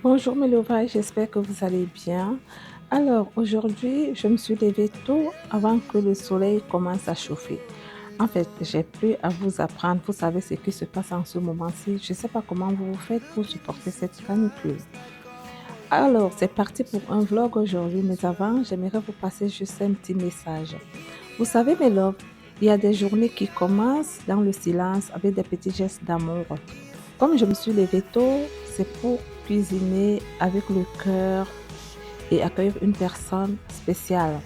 Bonjour Melova, j'espère que vous allez bien. Alors aujourd'hui, je me suis levée tôt avant que le soleil commence à chauffer. En fait, j'ai plus à vous apprendre. Vous savez ce qui se passe en ce moment-ci. Je ne sais pas comment vous faites pour supporter cette canicule. Alors, c'est parti pour un vlog aujourd'hui, mais avant, j'aimerais vous passer juste un petit message. Vous savez, mes loves, il y a des journées qui commencent dans le silence avec des petits gestes d'amour. Comme je me suis levée tôt, c'est pour cuisiner avec le cœur et accueillir une personne spéciale.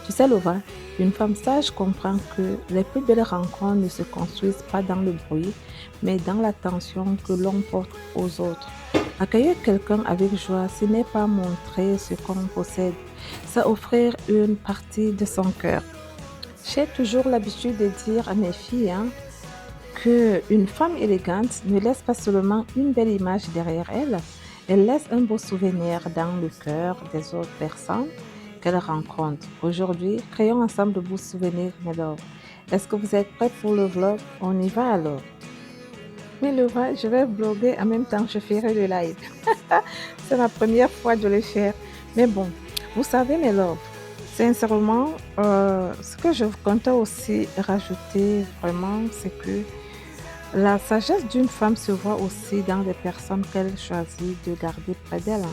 Tu sais, Lova, une femme sage comprend que les plus belles rencontres ne se construisent pas dans le bruit, mais dans l'attention que l'on porte aux autres. Accueillir quelqu'un avec joie, ce n'est pas montrer ce qu'on possède, c'est offrir une partie de son cœur. J'ai toujours l'habitude de dire à mes filles, qu'une femme élégante ne laisse pas seulement une belle image derrière elle, elle laisse un beau souvenir dans le cœur des autres personnes qu'elle rencontre. Aujourd'hui, créons ensemble de beaux souvenirs, mes loves. Est-ce que vous êtes prêts pour le vlog? On y va alors. Mais le vrai, je vais vlogger en même temps que je ferai le live. C'est ma première fois de le faire. Mais bon, vous savez, mes loves, sincèrement, ce que je comptais aussi rajouter vraiment, c'est que la sagesse d'une femme se voit aussi dans les personnes qu'elle choisit de garder près d'elle.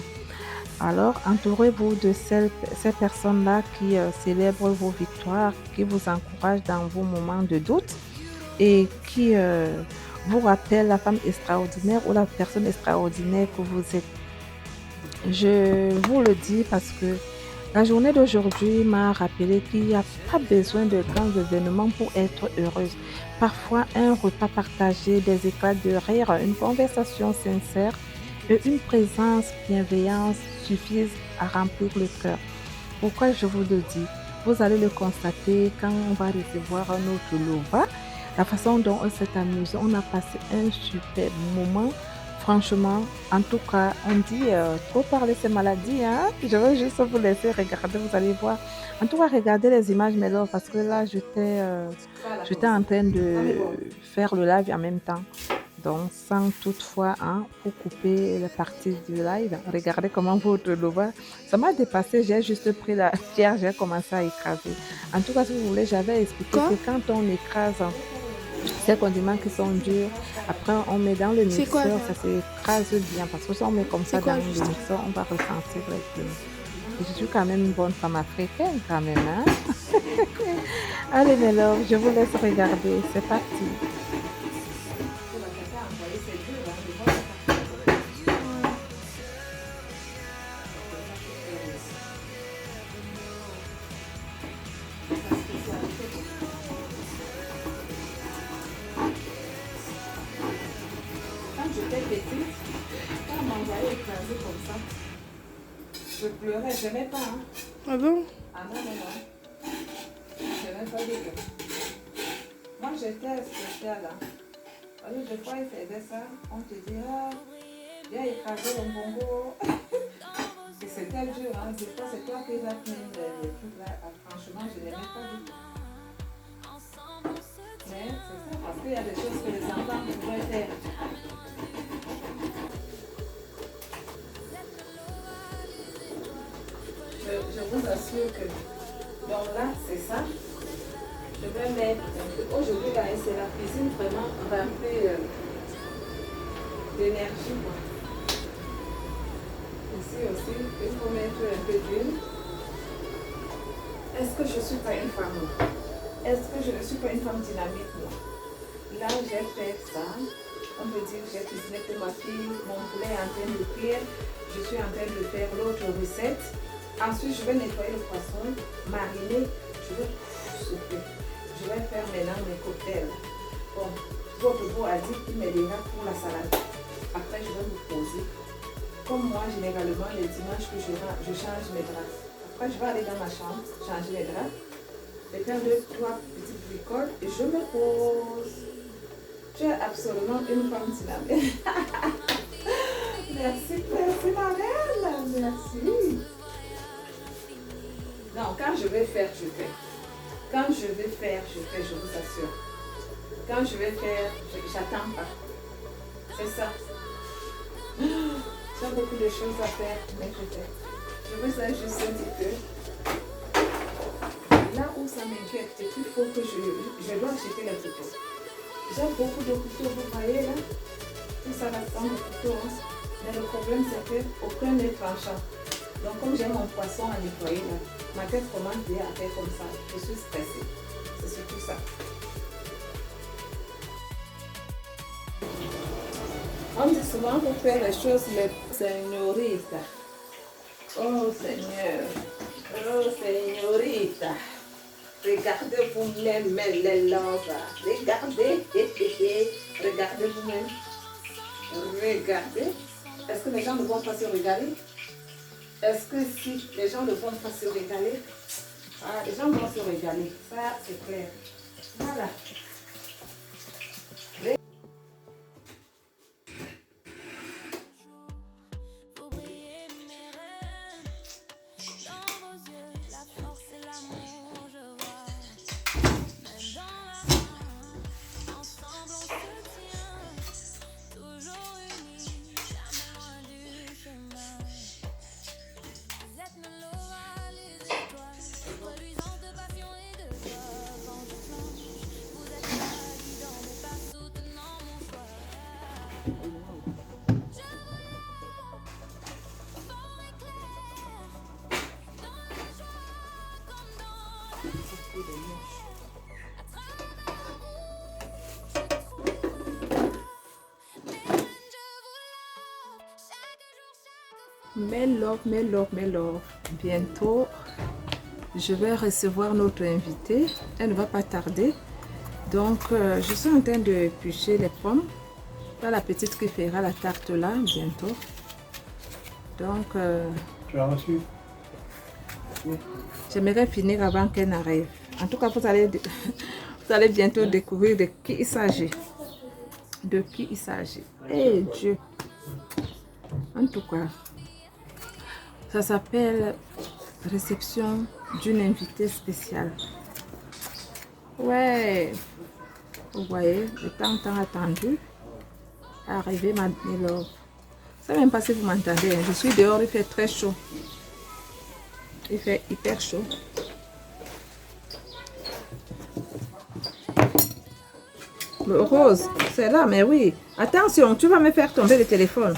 Alors, entourez-vous de ces personnes-là qui célèbrent vos victoires, qui vous encouragent dans vos moments de doute et qui vous rappellent la femme extraordinaire ou la personne extraordinaire que vous êtes. Je vous le dis parce que la journée d'aujourd'hui m'a rappelé qu'il n'y a pas besoin de grands événements pour être heureuse. Parfois, un repas partagé, des éclats de rire, une conversation sincère et une présence bienveillante suffisent à remplir le cœur. Pourquoi je vous le dis? Vous allez le constater quand on va recevoir notre Lova. La façon dont on s'est amusé, on a passé un super moment. Franchement, en tout cas, on dit trop parler c'est maladie. Hein? Je vais juste vous laisser regarder, vous allez voir. En tout cas, regardez les images, mais là, parce que là, j'étais en train de faire le live en même temps. Donc, sans toutefois, pour couper la partie du live, regardez comment votre Lova, ça m'a dépassé. J'ai juste pris la pierre, j'ai commencé à écraser. En tout cas, si vous voulez, j'avais expliqué Quoi? que quand on écrase ces condiments qui sont durs, après on met dans le C'est quoi mixeur, ça? ça s'écrase bien. Parce que si on met comme C'est ça dans quoi le juste? mixeur, on va ressentir les fumées. Et je suis quand même une bonne femme africaine, quand même. Hein? Allez, mes loves, je vous laisse regarder. C'est parti. Ouais. Quand j'étais petite, quand on m'envoyait écraser comme ça, je pleurais, je n'aimais pas. Hein. Ah bon? Ah non, non, non. Je n'aimais pas du tout. Moi, j'étais spéciale. Hein. Parce que des fois, ils faisaient ça, on te dit, ah, viens écraser le bongo. Et c'était dur, hein. Des fois, c'est toi qui vas tenir les trucs là. Ah, franchement, je n'aimais pas du tout. Mais c'est ça, parce qu'il y a des choses que les enfants pourraient faire. Je vous assure que, donc là, c'est ça. Je vais mettre, aujourd'hui, là, c'est la cuisine vraiment remplie d'énergie. Ici aussi, il faut mettre un peu d'huile. Est-ce que je ne suis pas une femme? Est-ce que je ne suis pas une femme dynamique? Non. Là, j'ai fait ça. On peut dire que j'ai cuisiné pour ma fille. Mon poulet est en train de cuire. Je suis en train de faire l'autre recette. Ensuite, je vais nettoyer le poisson, mariner. Je vais souffler. Je vais faire maintenant mes cocktails. Bon, votre beau a dit qu'il m'aidera pour la salade. Après, je vais me poser. Comme moi, généralement, les dimanches que je change mes draps. Après, je vais aller dans ma chambre, changer mes draps, et faire deux, trois petites bricoles, et je me pose. Tu es absolument une femme dynamique. Merci, merci, ma reine. Merci. Non, quand je vais faire, je fais. Quand je vais faire, je fais, je vous assure. Quand je vais faire, j'attends pas. C'est ça. Tu pas beaucoup de choses à faire, mais peut-être. Je vous aide juste un petit peu. Là où ça m'inquiète, c'est qu'il faut que je dois acheter les couteaux. J'ai beaucoup de couteaux, vous voyez là. Tout ça ressemble au couteau. Hein. Mais le problème, c'est qu'aucun n'est tranchant. Donc, comme j'ai mon poisson à nettoyer là, ma tête commence déjà à faire comme ça. Je suis stressée. C'est surtout ça. On dit souvent pour faire les choses, mais señorita. Oh Seigneur. Oh señorita. Regardez vous-même les loves. Regardez. Regardez vous-même. Regardez. Est-ce que les gens ne vont pas se regarder? Est-ce que si les gens ne vont pas se régaler? Ah, les gens vont se régaler. Ça, c'est clair. Voilà. Mes love. Bientôt, je vais recevoir notre invitée. Elle ne va pas tarder. Donc, je suis en train de éplucher les pommes. Là, la petite qui fera la tarte là, bientôt. Donc, tu as reçu? J'aimerais finir avant qu'elle n'arrive. En tout cas, vous allez bientôt découvrir de qui il s'agit. De qui il s'agit. Eh Dieu! En tout cas, ça s'appelle réception d'une invitée spéciale. Ouais! Vous voyez, le temps attendu. Arrivé ma love. Je ne sais même pas si vous m'entendez. Je suis dehors, il fait très chaud. Il fait hyper chaud. Le rose, c'est là, mais oui. Attention, tu vas me faire tomber le téléphone.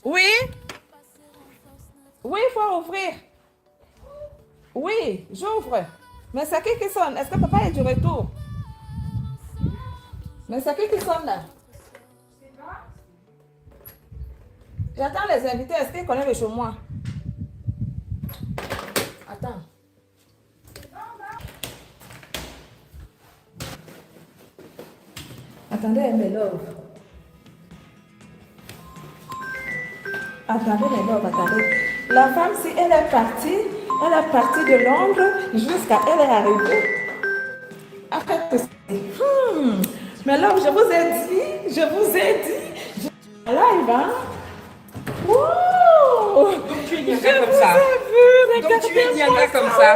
Oui? Oui, il faut ouvrir. Oui, j'ouvre. Mais c'est qui sonne? Est-ce que papa est du retour? Mais c'est qui sonne là? J'attends les invités. Est-ce qu'ils connaissent le chez moi? Attends. Attendez, mes love. Attendez, mes love, attendez. La femme, si elle est partie de Londres jusqu'à elle est arrivée. Arrête. Mais là, je vous ai dit. Je live, hein? Wow! Donc tu es bien comme ça. Donc tu es bien comme ça.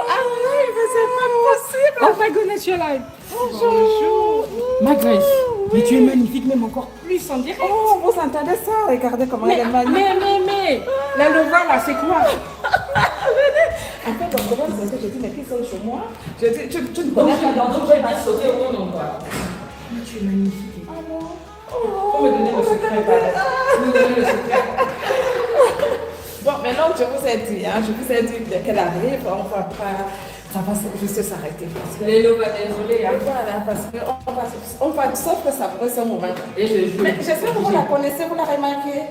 Ah live, c'est pas possible. Oh my goodness, you're live. Bonjour. Ma Grace, Oui. mais tu es magnifique, même encore plus en direct. Oh, vous entendez ça? Regardez comment elle est magnifique. Mais, la lova là, c'est quoi? En fait, le problème, c'est que je dis, mais qui sont chez moi? Je dis, tu ne connais pas dans Donc je vais pas sauter au monde, quoi. Mais tu es magnifique. Faut me donner le secret, pardon. Faut me donner le secret. Bon, maintenant, je vous ai dit, qu'elle arrive, on va pas, ça va juste s'arrêter. Parce que, Les lova, désolé. Hein. voilà, parce qu'on va, sauf que ça pourrait ce moment. Et je joue. Mais j'espère que vous la connaissez, vous la remarquez.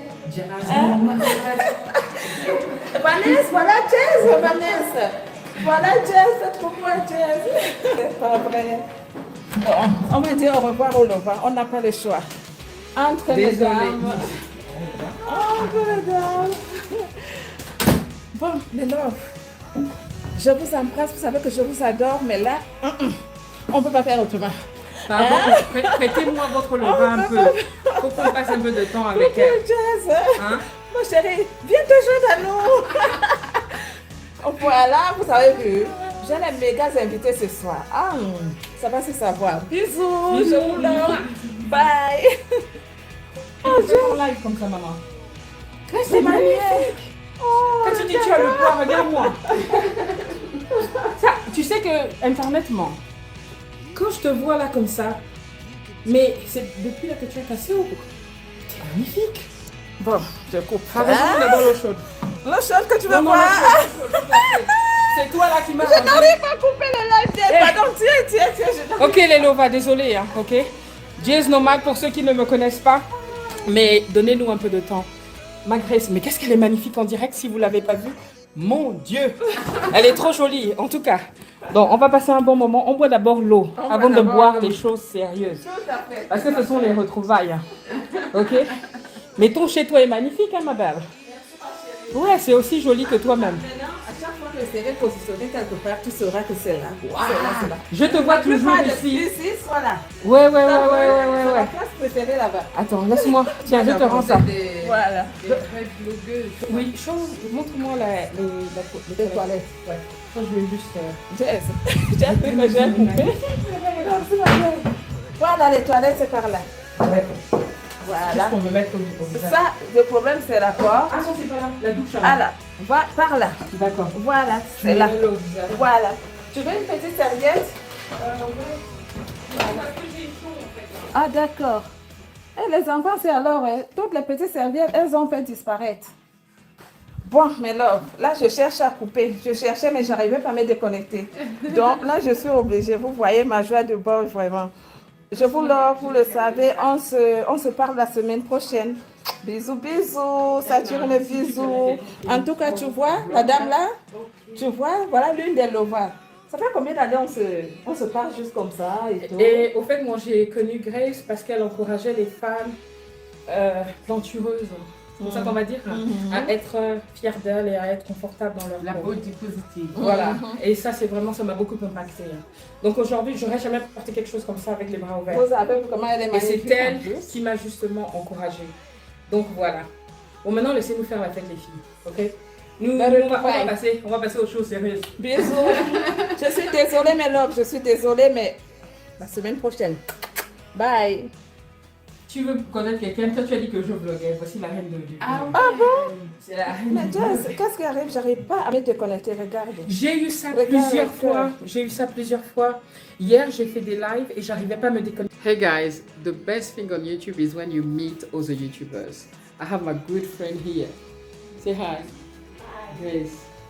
Vanessa, voilà Jess, Vanessa. Voilà Jess, pourquoi Jess? C'est pas vrai. Bon, on va dire au revoir au Lova, on n'a pas le choix. Entre les dames. Entre les dames. Bon, les love, je vous embrasse, vous savez que je vous adore, mais là, on ne peut pas faire autrement. Pardon, prêtez-moi votre Lova un peu. Faut qu'on passe un peu de temps avec elle. Jazz. Hein? Mon chéri, viens te joindre à nous. Voilà, vous avez vu. J'ai les méga invités ce soir. Ah, ça va se savoir. Bisous, je vous love. Bye. Fais ton live comme ça, maman. C'est magnifique. Oh, Quand tu dis tu as le poids, regarde-moi. Ça, tu sais que Internet ment. Quand je te vois là comme ça, mais c'est depuis là que tu as cassé ou t'es magnifique. Bon, je coupe. Rajoute d'abord l'eau chaude. L'eau chaude que tu veux Non, non, boire. l'eau chaude, tout à fait. C'est toi là qui m'as Je n'arrive pas à couper le live. Pardon, tiens. Ok les Lova, désolé, hein, ok. Jazz Nomad pour ceux qui ne me connaissent pas, mais donnez-nous un peu de temps. Ma Grace, mais qu'est-ce qu'elle est magnifique en direct si vous ne l'avez pas vue. Mon Dieu, elle est trop jolie en tout cas. Bon, on va passer un bon moment. On boit d'abord l'eau avant de boire les choses sérieuses. Parce que ce sont les retrouvailles. Ok. Mais ton chez toi est magnifique, hein, ma belle. Ouais, c'est aussi joli que toi-même. Maintenant, à chaque fois que je serai positionnée quelque part, tu sauras que c'est là. C'est là. Je te vois toujours ici. Ici, soit là. Ouais. C'est ma place préférée là-bas. Attends, laisse-moi. Tiens, je te rends ça. Voilà. Oui, montre-moi les toilettes. Ouais. Je vais juste. Jess, j'ai appris que j'ai coupé. Voilà, les toilettes, c'est par là. D'accord. Voilà. Pour me mettre au visage. Ça, le problème, c'est la porte. Ah non, c'est pas là. La douche. Ah là. Par là. D'accord. Voilà, c'est là. L'eau au visage. Voilà. Tu veux une petite serviette? Voilà. Ah, d'accord. Et les enfants, c'est alors, toutes les petites serviettes, elles ont fait disparaître. Bon, mais là, je cherche à couper. Je cherchais, mais je n'arrivais pas à me déconnecter. Donc là, je suis obligée. Vous voyez ma joie de bord, vraiment. Je vous le savez, on se parle la semaine prochaine. Bisous, Saturne, bisous. En tout cas, tu vois, la dame là, tu vois, voilà l'une des Lova. Ça fait combien d'années on se parle juste comme ça et tout? Et au fait, moi, j'ai connu Grace parce qu'elle encourageait les femmes plantureuses. C'est pour ça qu'on va dire, à être fière d'elle et à être confortable dans leur La peau. beauté positive. Voilà. Et ça, c'est vraiment, ça m'a beaucoup impacté. Donc aujourd'hui, j'aurais jamais porté quelque chose comme ça avec les bras ouverts. Vous savez comment elle est Et magnifique. c'est elle qui m'a justement encouragée. Donc voilà. Bon, maintenant, laissez-nous faire la fête, les filles. Ok? Nous, on va passer aux choses sérieuses. Bisous. Je suis désolée, mes love. Je suis désolée, mais la semaine prochaine. Bye. Tu veux connaître quelqu'un? Toi, tu as dit que je vloguais. Voici la reine de Dieu. Ah bon? C'est la reine Mais du Jess, vlog. qu'est-ce qui arrive? J'arrive pas à me déconnecter. Regarde. J'ai eu ça Regarde, plusieurs fois. regarde. J'ai eu ça plusieurs fois. Hier, j'ai fait des lives et j'arrivais pas à me déconnecter. Hey guys, the best thing on YouTube is when you meet other YouTubers. I have my good friend here. Say hi.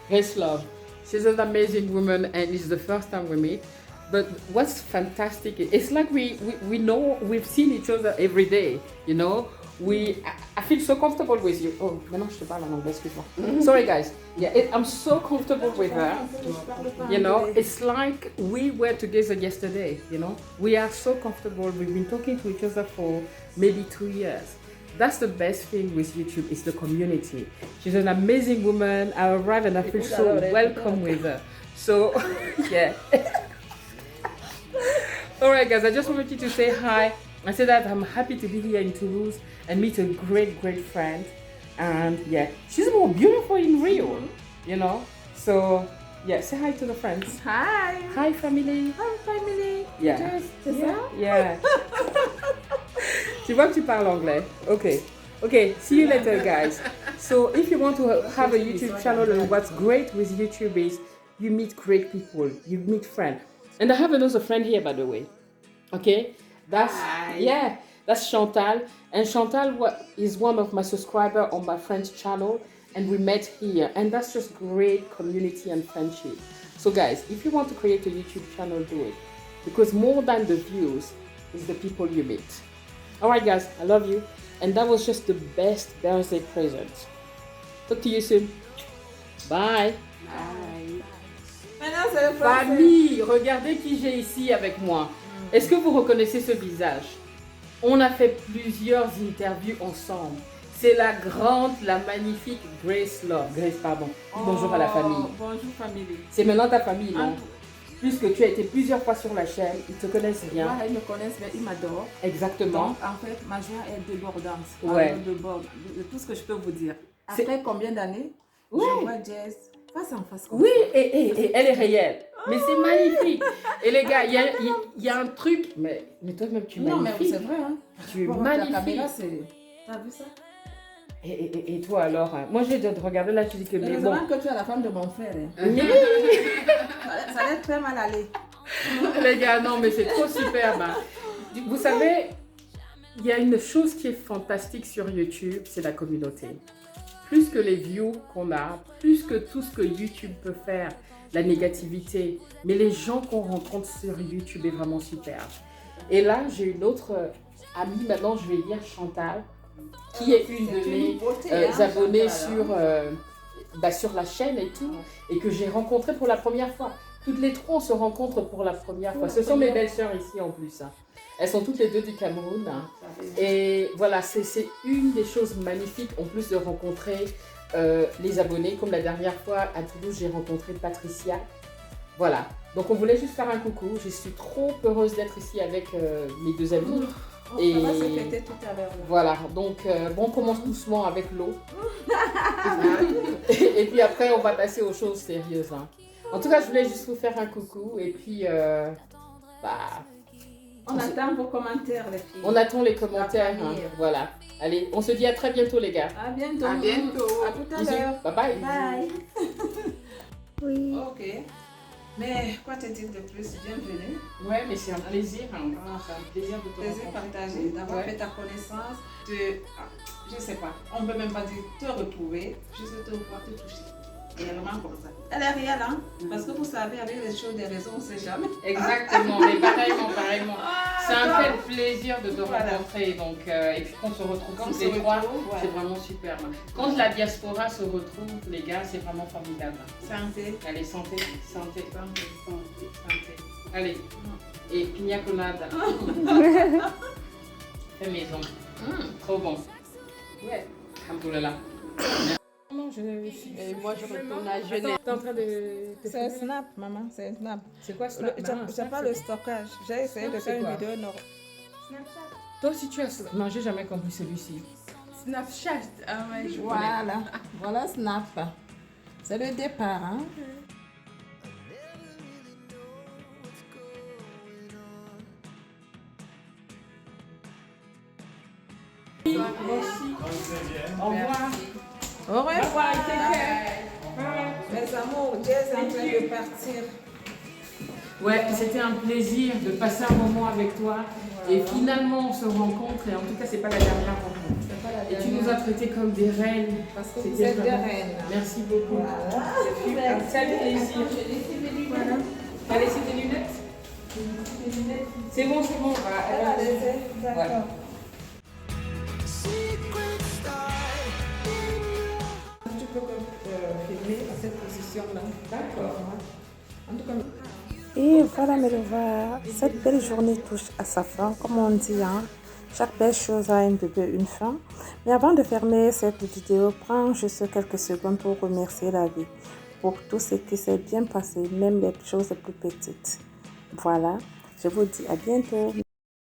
Grace Love. She's an amazing woman and it's the first time we meet. But what's fantastic, it's like we know, we've seen each other every day, you know. I feel so comfortable with you. Oh, maintenant je te parle en anglais, excuse-moi. Sorry guys. Yeah, I'm so comfortable with her. You know, it's like we were together yesterday, you know. We are so comfortable. We've been talking to each other for maybe 2 years. That's the best thing with YouTube, is the community. She's an amazing woman. I arrived and I feel so welcome with her. So, yeah. Alright guys, I just wanted you to say hi. I said that I'm happy to be here in Toulouse and meet a great friend. And yeah, she's more beautiful in real, you know. So yeah, say hi to the friends. Hi. Hi family. Hi, family. Yeah. C'est ça? Yeah. Tu vois que tu parles anglais? Okay, see you later guys. So if you want to have a YouTube channel, and what's great with YouTube is you meet great people, you meet friends. And I have another friend here, by the way. Okay, that's Chantal. And Chantal is one of my subscribers on my friend's channel, and we met here. And that's just great community and friendship. So guys, if you want to create a YouTube channel, do it, because more than the views is the people you meet. All right, guys, I love you, and that was just the best birthday present. Talk to you soon. Bye. Maintenant, c'est le Famille, regardez qui j'ai ici avec moi. Est-ce que vous reconnaissez ce visage? On a fait plusieurs interviews ensemble. C'est la grande, la magnifique Grace Love. Grace, pardon. Dis bonjour à la famille. Bonjour famille. C'est maintenant ta famille, non? puisque tu as été plusieurs fois sur la chaîne, ils te connaissent bien. Voilà, ils me connaissent, mais ils m'adorent. Exactement. Donc, en fait, ma joie est débordante. Ouais. De tout ce que je peux vous dire. Après combien d'années, Ouais. je vois Jess face en face. Oui, et elle est réelle. Mais c'est magnifique. Et les gars, il y a un truc. Mais toi-même, tu es Non, magnifique. mais c'est vrai. Hein. Tu es Pour magnifique. La caméra, c'est... T'as vu ça? Et toi alors hein? Moi, j'ai de regarder là, tu dis que... Mais bon. que tu es la femme de mon frère. Hein. Oui. Ça allait très mal aller. Les gars, non, mais c'est trop superbe. Hein. Vous savez, il y a une chose qui est fantastique sur YouTube, c'est la communauté. Plus que les views qu'on a, plus que tout ce que YouTube peut faire, la négativité, mais les gens qu'on rencontre sur YouTube est vraiment superbe. Et là, j'ai une autre amie, maintenant je vais dire Chantal, qui est une de mes abonnés sur la chaîne et tout, et que j'ai rencontrée pour la première fois. Toutes les trois, on se rencontre pour la première fois. Ce sont mes belles-sœurs ici en plus. Hein. Elles sont toutes les deux du Cameroun. Hein. Et voilà, c'est une des choses magnifiques, en plus de rencontrer les abonnés. Comme la dernière fois, à Toulouse, j'ai rencontré Patricia. Voilà. Donc, on voulait juste faire un coucou. Je suis trop heureuse d'être ici avec mes deux amis. Et on va se fêter tout à l'heure. voilà. Donc, bon, on commence doucement avec l'eau. Et puis après, on va passer aux choses sérieuses. Hein. En tout cas, je voulais juste vous faire un coucou. Et puis, on attend vos commentaires, les filles. On attend les commentaires. Hein. Voilà. Allez, on se dit à très bientôt, les gars. À bientôt. À bientôt. À tout à l'heure. Bye bye. Bye. Oui. Ok. Mais quoi te dire de plus? Bienvenue. Ouais, mais c'est un plaisir. Hein. C'est un plaisir de te Plaisir partagé, d'avoir fait ta connaissance, je sais pas, on peut même pas dire te retrouver, juste te voir, te toucher. Réellement comme ça. Elle est réelle, hein? Parce que vous savez, avec les choses des réseaux, on ne sait jamais. Exactement, mais pareillement. C'est un tel plaisir de te rencontrer. Donc, et puis qu'on se retrouve tous les trois, c'est vraiment super. Quand la diaspora se retrouve, les gars, c'est vraiment formidable. Santé. Allez, santé. Allez, et pina colada. Fait maison. Trop bon. Ouais, alhamdoulilah. Et moi, je retourne à Genève. T'es en train de... C'est un snap, maman, c'est un snap. C'est quoi Snap? J'ai pas le stockage. J'ai essayé de faire une vidéo. Non. Toi aussi tu as... Non, j'ai jamais compris celui-ci. Snapchat. Ah ouais, je Voilà, voilà Snap. C'est le départ, hein. Au revoir. Au revoir. Bye bye, take care. Mes amours, Jess est en train de partir. Ouais, c'était un plaisir de passer un moment avec toi. Et finalement, on se rencontre. Et en tout cas, c'est pas la dernière rencontre. Et tu nous as traités comme des reines. Parce que vous êtes des reines. Merci beaucoup. Voilà. Salut les filles. Voilà. T'as laissé tes lunettes? C'est bon. Voilà, d'accord. Tu peux filmer à cette position-là. D'accord. En tout cas, Et voilà, mes lovers, cette belle journée touche à sa fin, comme on dit, hein. Chaque belle chose a un début, une fin. Mais avant de fermer cette vidéo, prends juste quelques secondes pour remercier la vie pour tout ce qui s'est bien passé, même les choses les plus petites. Voilà, je vous dis à bientôt.